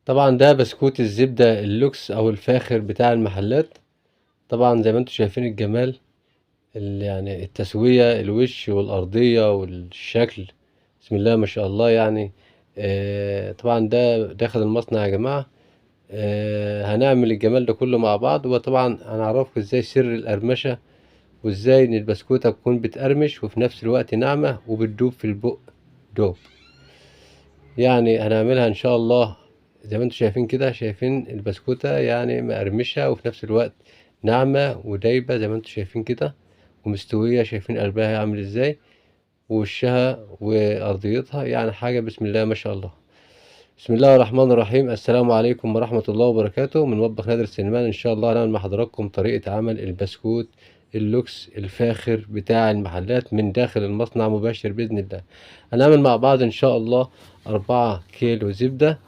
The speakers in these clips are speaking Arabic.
طبعا ده بسكوت الزبدة اللوكس او الفاخر بتاع المحلات. طبعا زي ما انتم شايفين الجمال، يعني التسوية، الوش والأرضية والشكل، بسم الله ما شاء الله يعني. طبعا ده داخل المصنع يا جماعة. هنعمل الجمال ده كله مع بعض، وطبعا هنعرفكم ازاي سر القرمشة، وازاي ان البسكوتة تكون بتقرمش وفي نفس الوقت ناعمة وبتدوب في البق دوب. يعني هنعملها ان شاء الله زي ما انتم شايفين كده، شايفين البسكوتة يعني مقرمشة وفي نفس الوقت ناعمة ودايبة زي ما انتم شايفين كده، ومستوية. شايفين قلبها عامل ازاي، ووشها وأرضيتها، يعني حاجة بسم الله ما شاء الله. بسم الله الرحمن الرحيم. السلام عليكم ورحمة الله وبركاته. من مطبخ نادر السلمان إن شاء الله هنعمل مع حضراتكم طريقة عمل البسكوت اللوكس الفاخر بتاع المحلات من داخل المصنع مباشر بإذن الله. هنعمل مع بعض إن شاء الله 4 كيلو زبدة.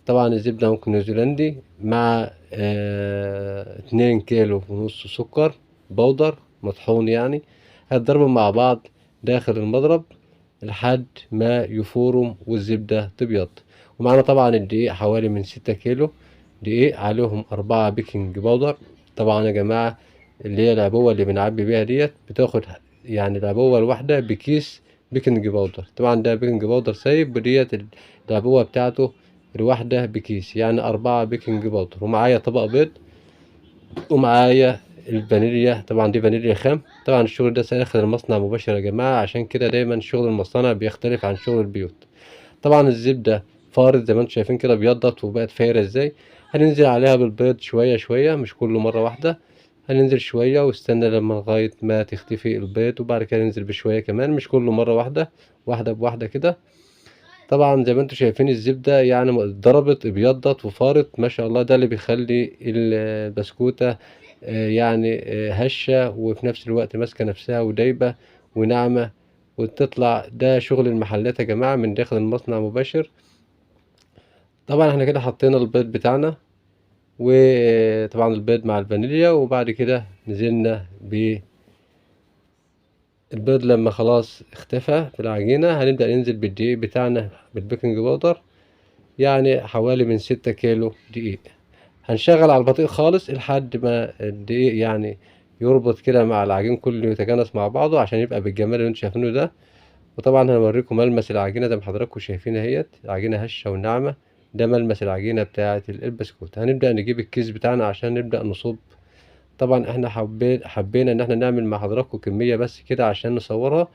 طبعا الزبدة ممكن نيوزيلندي، مع 2 كيلو ونص سكر بودر مطحون يعني. هتضربوا مع بعض داخل المضرب لحد ما يفورم والزبدة تبيض. ومعنا طبعا الدقيق حوالي من 6 كيلو دقيق، عليهم 4 بيكنج باودر. طبعا يا جماعة اللي هي العبوة اللي بنعبي بيها ديت بتاخد، يعني العبوة الواحدة بكيس بيكنج باودر. طبعا ده بيكنج باودر سايب، وديت العبوة بتاعته الواحدة بكيس، يعني 4 بيكنج باودر. ومعايا طبق بيض، ومعايا الفانيليا. طبعا دي فانيليا خام. طبعا الشغل ده داخل المصنع مباشر يا جماعة، عشان كده دايما شغل المصانع بيختلف عن شغل البيوت. طبعا الزبدة فارت زي ما انتم شايفين كده، بيضت وبقت فايرة ازاي. هننزل عليها بالبيض شوية شوية، مش كله مرة واحدة. هننزل شوية واستنى لما لغاية ما تختفي البيض، وبعد كده ننزل بشوية كمان، مش كله مرة واحدة، واحدة بواحدة كده. طبعا زي ما انتم شايفين الزبدة يعني ضربت ابيضت وفارت ما شاء الله. ده اللي بيخلي البسكوتة يعني هشة، وفي نفس الوقت ماسكة نفسها ودايبة وناعمة وتطلع. ده شغل المحلات يا جماعة من داخل المصنع مباشر. طبعا احنا كده حطينا البيض بتاعنا، وطبعا البيض مع الفانيليا، وبعد كده نزلنا بالبيض. لما خلاص اختفى في العجينة هنبدأ ننزل بالدقيق بتاعنا بالبيكنج باودر، يعني حوالي من 6 كيلو دقيق. هنشغل على البطيء خالص لحد ما الدقيق يعني يربط كده مع العجين كله، يتجانس مع بعضه عشان يبقى بالجمال اللي انتوا شايفينه ده. وطبعا هنوريكم ملمس العجينة زي ما حضراتكم شايفين اهيت، العجينة هشة وناعمة. ده ملمس العجينة بتاعة البسكوت. هنبدأ نجيب الكيس بتاعنا عشان نبدأ نصب. طبعا احنا حبينا ان احنا نعمل مع حضراتكم كمية بس كده عشان نصورها.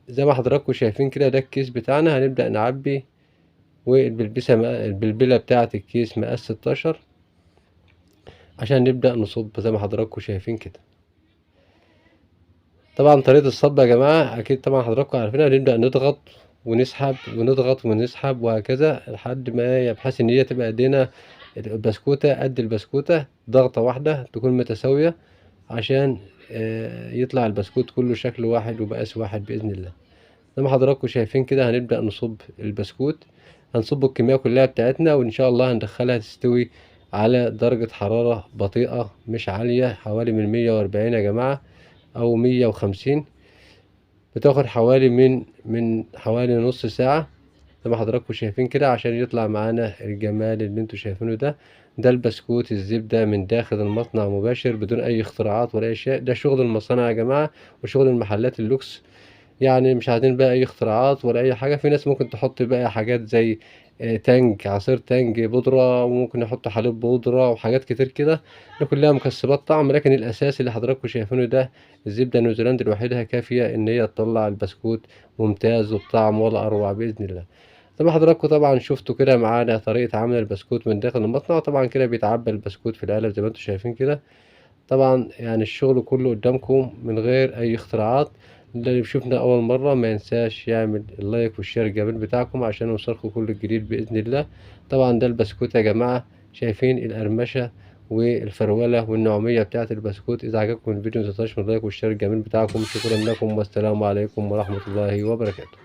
زي ما حضراتكم شايفين كده ده الكيس بتاعنا. هنبدأ نعبي، البلبلة بتاعة الكيس مقاس 16 عشان نبدأ نصب زي ما حضراتكم شايفين كده. طبعا طريقة الصب يا جماعة أكيد طبعا حضراتكم عارفينها. نبدأ نضغط ونسحب ونضغط ونسحب وهكذا لحد ما بحيث إن هي تبقى إيدينا البسكوتة قد البسكوتة، ضغطة واحدة تكون متساوية، عشان يطلع البسكوت كله شكل واحد ومقاس واحد بإذن الله. زي ما حضراتكم شايفين كده هنبدأ نصب البسكوت. هنصب الكمية كلها بتاعتنا، وإن شاء الله هندخلها تستوي على درجة حرارة بطيئة مش عالية، حوالي من 140 يا جماعة أو 150. بتاخد حوالي من حوالي نص ساعة زي ما حضراتكم شايفين كده، عشان يطلع معانا الجمال اللي انتوا شايفينه ده. ده البسكوت الزبدة من داخل المصنع مباشر بدون أي اختراعات ولا أي شيء. ده شغل المصانع يا جماعة وشغل المحلات اللوكس. يعني مش عايزين بقى اي اختراعات ولا اي حاجه. في ناس ممكن تحط بقى حاجات زي تانج، عصير تانج بودره، وممكن يحط حليب بودره وحاجات كتير كده. ده كلها مكسبات طعم، لكن الاساس اللي حضراتكم شايفينه ده الزبده النيوزيلندي لوحدها كافيه ان هي تطلع البسكوت ممتاز وبطعم ولا اروع باذن الله. زي ما حضراتكم طبعا شفتوا كده معانا طريقه عمل البسكوت من داخل المصنع. طبعا كده بيتعبى البسكوت في العلب زي ما انتم شايفين كده. طبعا يعني الشغل كله قدامكم من غير اي اختراعات. اللي بيشوفنا اول مرة ما ينساش يعمل اللايك والشير الجميل بتاعكم عشان يوصلكم كل الجديد باذن الله. طبعا ده البسكوت يا جماعة، شايفين القرمشة والفرولة والنعومية بتاعة البسكوت. إذا عجبكم الفيديو متنساش من اللايك والشير الجميل بتاعكم. شكرا لكم والسلام عليكم ورحمة الله وبركاته.